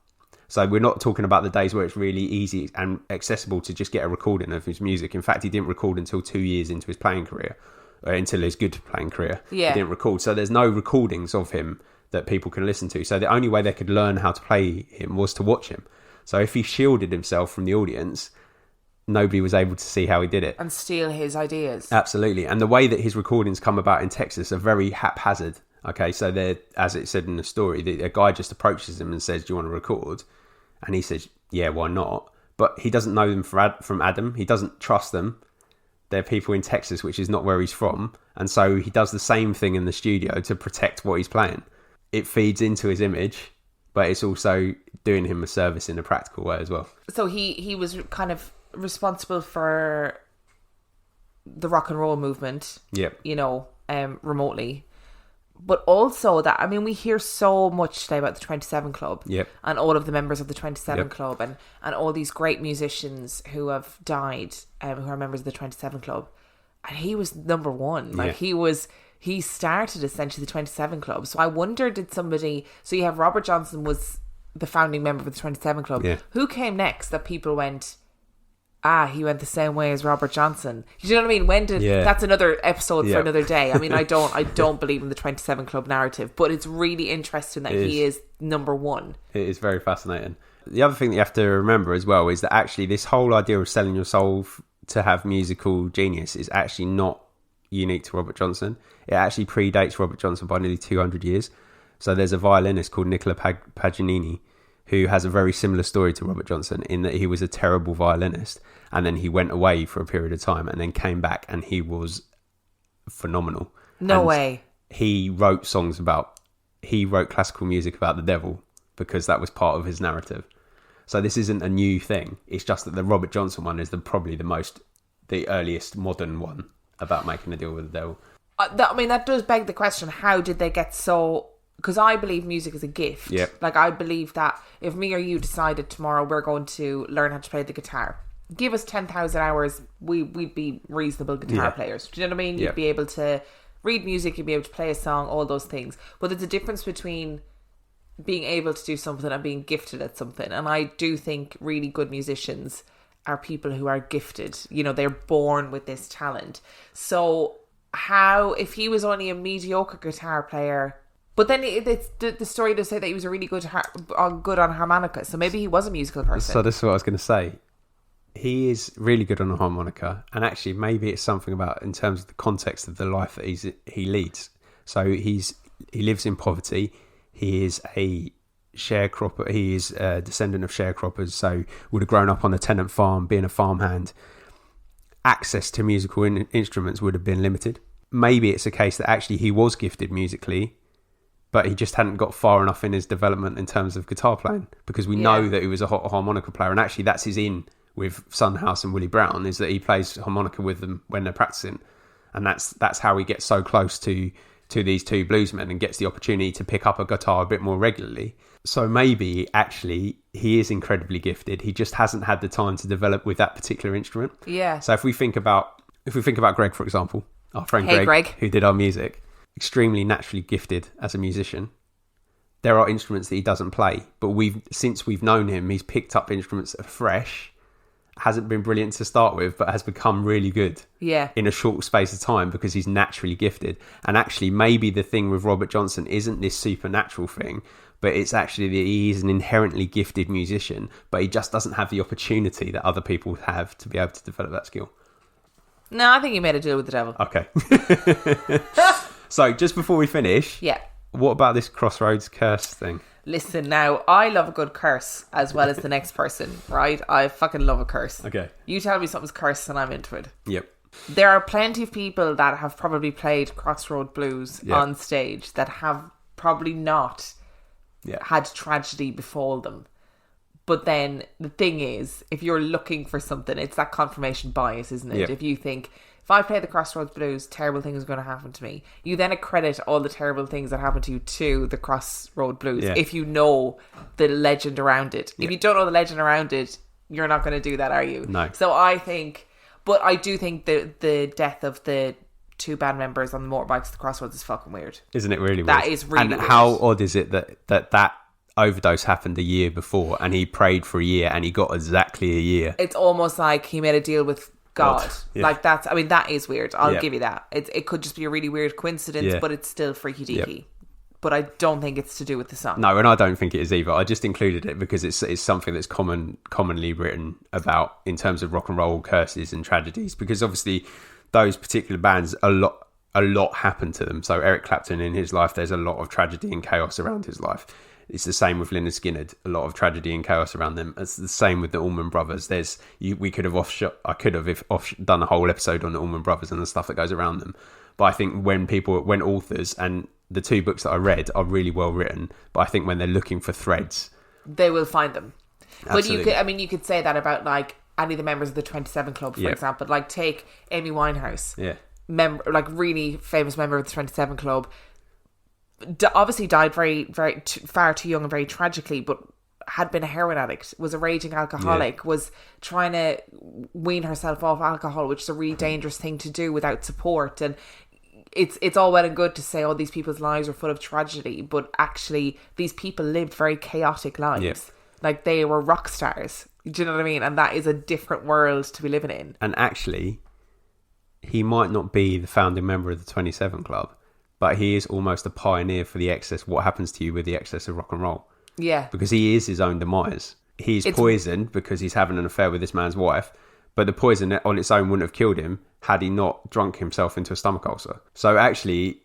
So we're not talking about the days where it's really easy and accessible to just get a recording of his music. In fact, he didn't record until 2 years into his playing career, until his good playing career. Yeah. He didn't record. So there's no recordings of him that people can listen to. So the only way they could learn how to play him was to watch him. So if he shielded himself from the audience, nobody was able to see how he did it. And steal his ideas. Absolutely. And the way that his recordings come about in Texas are very haphazard. Okay, so they're, as it said in the story, a guy just approaches him and says, "Do you want to record?" And he says, "Yeah, why not?" But he doesn't know them from Adam. He doesn't trust them. They're people in Texas, which is not where he's from. And so he does the same thing in the studio to protect what he's playing. It feeds into his image, but it's also doing him a service in a practical way as well. So he was kind of responsible for the rock and roll movement. Yep. Remotely. But also that, I mean, we hear so much today about the 27 Club. Yep. And all of the members of the 27 Yep. Club and all these great musicians who have died, who are members of the 27 Club. And he was number one. Like he started essentially the 27 Club. So I wonder, so you have Robert Johnson was the founding member of the 27 Club. Yeah. Who came next that people went, he went the same way as Robert Johnson. You know what I mean? That's another episode for another day. I mean, I don't believe in the 27 Club narrative, but it's really interesting that he is number one. It is very fascinating. The other thing that you have to remember as well is that actually this whole idea of selling your soul to have musical genius is actually not unique to Robert Johnson. It actually predates Robert Johnson by nearly 200 years. So there's a violinist called Nicola Paganini who has a very similar story to Robert Johnson in that he was a terrible violinist and then he went away for a period of time and then came back and he was phenomenal. No way. He wrote classical music about the devil because that was part of his narrative. So this isn't a new thing. It's just that the Robert Johnson one is probably the earliest modern one about making a deal with the devil. That does beg the question, how did they get so... Because I believe music is a gift. Yep. Like, I believe that if me or you decided tomorrow we're going to learn how to play the guitar, give us 10,000 hours, we'd be reasonable guitar players. Do you know what I mean? You'd be able to read music, you'd be able to play a song, all those things. But there's a difference between being able to do something and being gifted at something. And I do think really good musicians are people who are gifted. They're born with this talent. So if he was only a mediocre guitar player... But then the story does say that he was a really good on harmonica. So maybe he was a musical person. So this is what I was going to say. He is really good on a harmonica. And actually, maybe it's something about in terms of the context of the life that he leads. So he lives in poverty. He is a sharecropper. He is a descendant of sharecroppers. So would have grown up on a tenant farm, being a farmhand. Access to musical instruments would have been limited. Maybe it's a case that actually he was gifted musically, but he just hadn't got far enough in his development in terms of guitar playing, because we know that he was a harmonica player, and actually that's his in with Son House and Willie Brown, is that he plays harmonica with them when they're practicing, and that's how he gets so close to these two bluesmen and gets the opportunity to pick up a guitar a bit more regularly. So maybe actually he is incredibly gifted. He just hasn't had the time to develop with that particular instrument. Yeah. So if we think about Greg, for example, our friend Greg, who did our music, extremely naturally gifted as a musician. There are instruments that he doesn't play, but since we've known him, he's picked up instruments that are fresh, hasn't been brilliant to start with, but has become really good in a short space of time because he's naturally gifted. And actually, maybe the thing with Robert Johnson isn't this supernatural thing, but it's actually that he's an inherently gifted musician, but he just doesn't have the opportunity that other people have to be able to develop that skill. No, I think he made a deal with the devil. Okay. So, just before we finish, what about this Crossroads curse thing? Listen, now, I love a good curse as well as the next person, right? I fucking love a curse. Okay. You tell me something's cursed and I'm into it. Yep. There are plenty of people that have probably played Crossroad Blues on stage that have probably not had tragedy befall them. But then the thing is, if you're looking for something, it's that confirmation bias, isn't it? Yeah. If you think, if I play the Crossroads Blues, terrible things are going to happen to me. You then accredit all the terrible things that happen to you to the Crossroad Blues. Yeah. If you know the legend around it. Yeah. If you don't know the legend around it, you're not going to do that, are you? No. So I think, but I do think the death of the 2 band members on the motorbikes at the Crossroads is fucking weird. Isn't it really weird? That is really and weird. How odd is it that overdose happened a year before and he prayed for a year and he got exactly a year? It's almost like he made a deal with God. Yeah. Like that's, I mean, that is weird. I'll Yeah. give you that. It could just be a really weird coincidence, Yeah. but it's still freaky deaky. But I don't think it's to do with the song. No, and I don't think it is either. I just included it because it's something that's commonly written about in terms of rock and roll curses and tragedies, because obviously those particular bands, a lot happened to them. So Eric Clapton, in his life, there's a lot of tragedy and chaos around his life. It's the same with Lynyrd Skynyrd, a lot of tragedy and chaos around them. It's the same with the Allman Brothers. We could have done a whole episode on the Allman Brothers and the stuff that goes around them. But I think when authors, and the 2 books that I read are really well written, but I think when they're looking for threads, They will find them. Absolutely. But you could say that about like any of the members of the 27 Club, for example. Like take Amy Winehouse. yeah, Like really famous member of the 27 Club. Obviously died very, very far too young and very tragically, but had been a heroin addict, was a raging alcoholic, was trying to wean herself off alcohol, which is a really dangerous thing to do without support. And it's all well and good to say, oh, these people's lives are full of tragedy, but actually these people lived very chaotic lives. Yeah. Like they were rock stars. Do you know what I mean? And that is a different world to be living in. and actually, he might not be the founding member of the 27 Club, but he is almost a pioneer for the excess. What happens to you with the excess of rock and roll? Yeah. Because he is his own demise. He's poisoned because he's having an affair with this man's wife, but the poison on its own wouldn't have killed him had he not drunk himself into a stomach ulcer. So actually,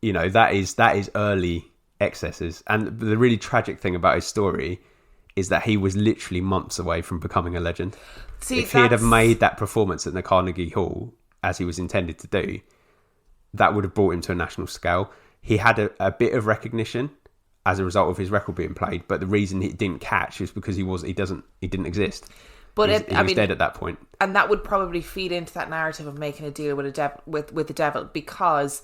that is early excesses. And the really tragic thing about his story is that he was literally months away from becoming a legend. See, if he'd have made that performance at the Carnegie Hall as he was intended to do, that would have brought him to a national scale. He had a bit of recognition as a result of his record being played, but the reason it didn't catch is because he didn't exist. But he was dead at that point. And that would probably feed into that narrative of making a deal with with the devil, because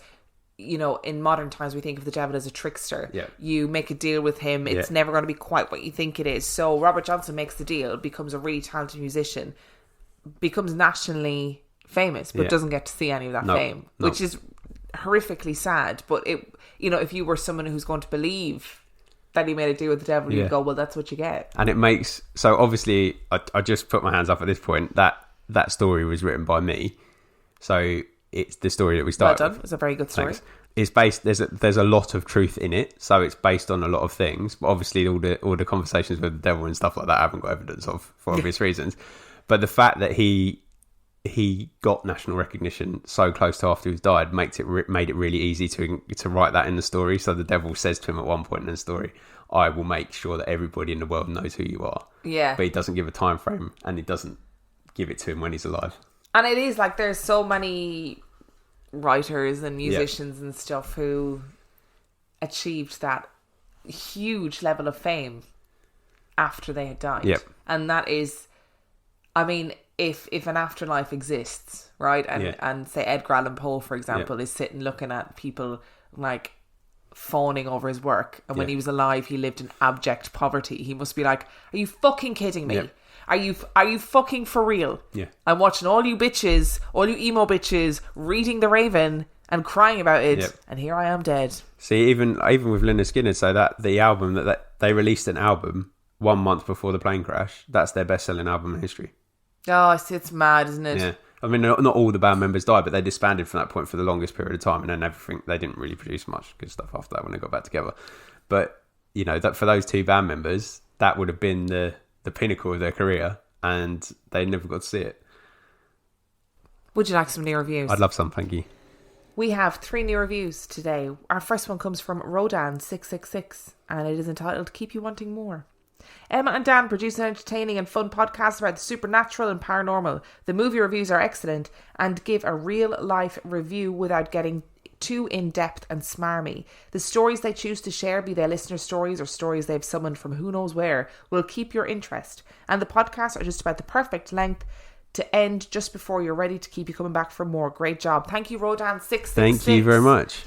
in modern times we think of the devil as a trickster. Yeah. You make a deal with him, it's never going to be quite what you think it is. So Robert Johnson makes the deal, becomes a really talented musician, becomes nationally famous, but doesn't get to see any of that fame, which is horrifically sad. But if you were someone who's going to believe that he made a deal with the devil, you'd go, well, that's what you get. And it makes, so obviously I just put my hands up at this point, that story was written by me, so it's the story that we started Well done. with. It's a very good story. Thanks. It's based, there's a lot of truth in it, so it's based on a lot of things, but obviously all the conversations with the devil and stuff like that I haven't got evidence of, for obvious reasons. But the fact that he got national recognition so close to after he died made it really easy to write that in the story. So the devil says to him at one point in the story, I will make sure that everybody in the world knows who you are. Yeah. But he doesn't give a time frame, and he doesn't give it to him when he's alive. And it is like there's so many writers and musicians and stuff who achieved that huge level of fame after they had died. Yep. And that is, I mean, if an afterlife exists, right? And say Edgar Allan Poe, for example, is sitting looking at people like fawning over his work, and when he was alive he lived in abject poverty, he must be like, are you fucking kidding me? Are you fucking for real? Yeah. I'm watching all you bitches, all you emo bitches, reading The Raven and crying about it, and here I am dead. See, even with Lynyrd Skynyrd, so that the album that they released an album 1 month before the plane crash, that's their best-selling album in history. Oh, it's mad, isn't it? Yeah. I mean, not all the band members died, but they disbanded from that point for the longest period of time, and then they didn't really produce much good stuff after that when they got back together. But, that for those 2 band members, that would have been the pinnacle of their career, and they never got to see it. Would you like some new reviews? I'd love some, thank you. We have 3 new reviews today. Our first one comes from Rodan666, and it is entitled Keep You Wanting More. Emma and Dan produce an entertaining and fun podcast about the supernatural and paranormal. The movie reviews are excellent and give a real life review without getting too in-depth and smarmy. The stories they choose to share, be they listener stories or stories they've summoned from who knows where, will keep your interest. And the podcasts are just about the perfect length to end just before you're ready to keep you coming back for more. Great job. Thank you, Rodan666. Thank you very much.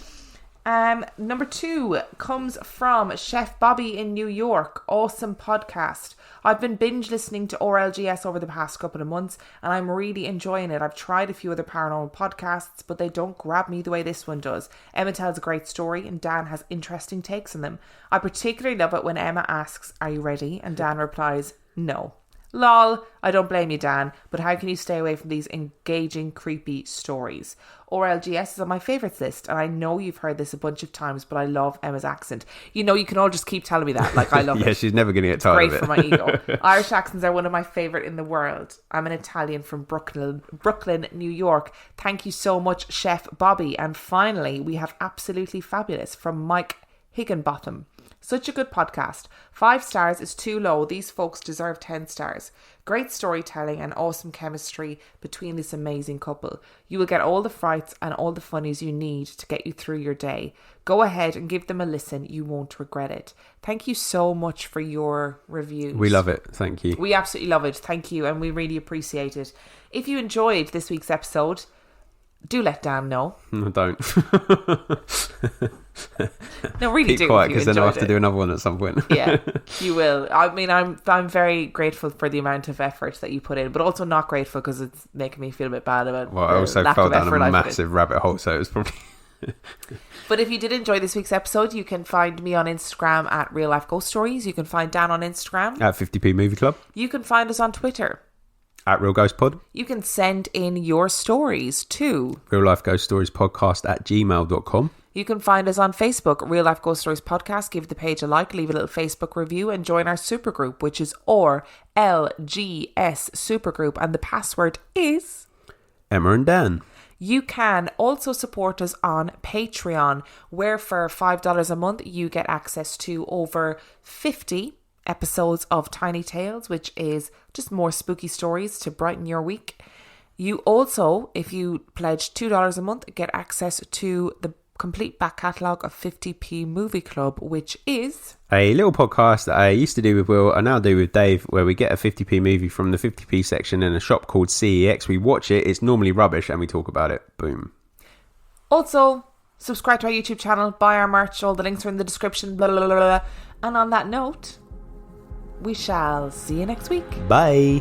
Number 2 comes from Chef Bobby in New York. Awesome podcast. I've been binge listening to RLGS over the past couple of months and I'm really enjoying it. I've tried a few other paranormal podcasts, but they don't grab me the way this one does. Emma tells a great story and Dan has interesting takes on them. I particularly love it when Emma asks, "Are you ready?" and Dan replies, "No." Lol, I don't blame you, Dan, but how can you stay away from these engaging, creepy stories? RLGS is on my favourites list, and I know you've heard this a bunch of times, but I love Emma's accent. You know, you can all just keep telling me that. Like, I love it. Yeah, she's never going to get tired of it. Great for my ego. Irish accents are one of my favourite in the world. I'm an Italian from Brooklyn, New York. Thank you so much, Chef Bobby. And finally, we have Absolutely Fabulous from Mike Higginbotham. Such a good podcast. 5 stars is too low. These folks deserve 10 stars. Great storytelling and awesome chemistry between this amazing couple. You will get all the frights and all the funnies you need to get you through your day. Go ahead and give them a listen. You won't regret it. Thank you so much for your reviews. We love it. Thank you. We absolutely love it. Thank you. And we really appreciate it. If you enjoyed this week's episode, do let Dan know. No, don't. No, really Keep do. quiet, because then I'll have to do another one at some point. Yeah, you will. I mean, I'm very grateful for the amount of effort that you put in, but also not grateful because it's making me feel a bit bad about. Well, I also fell down a massive rabbit hole, so it was probably. But if you did enjoy this week's episode, you can find me on Instagram at Real Life Ghost Stories. You can find Dan on Instagram At 50p Movie Club. You can find us on Twitter At Real Ghost Pod. You can send in your stories to Real Life Ghost Stories Podcast at gmail.com. You can find us on Facebook, Real Life Ghost Stories Podcast. Give the page a like, leave a little Facebook review, and join our supergroup, which is RLGS Supergroup, and the password is Emma and Dan. You can also support us on Patreon, where for $5 a month you get access to over 50 episodes of Tiny Tales, which is just more spooky stories to brighten your week. You also, if you pledge $2 a month, get access to the complete back catalogue of 50p Movie Club, which is a little podcast that I used to do with Will, I now do with Dave, where we get a 50p movie from the 50p section in a shop called CEX. We watch it, it's normally rubbish, and we talk about it. Boom. Also, subscribe to our YouTube channel, buy our merch, all the links are in the description, blah, blah, blah, blah. And on that note, we shall see you next week. Bye.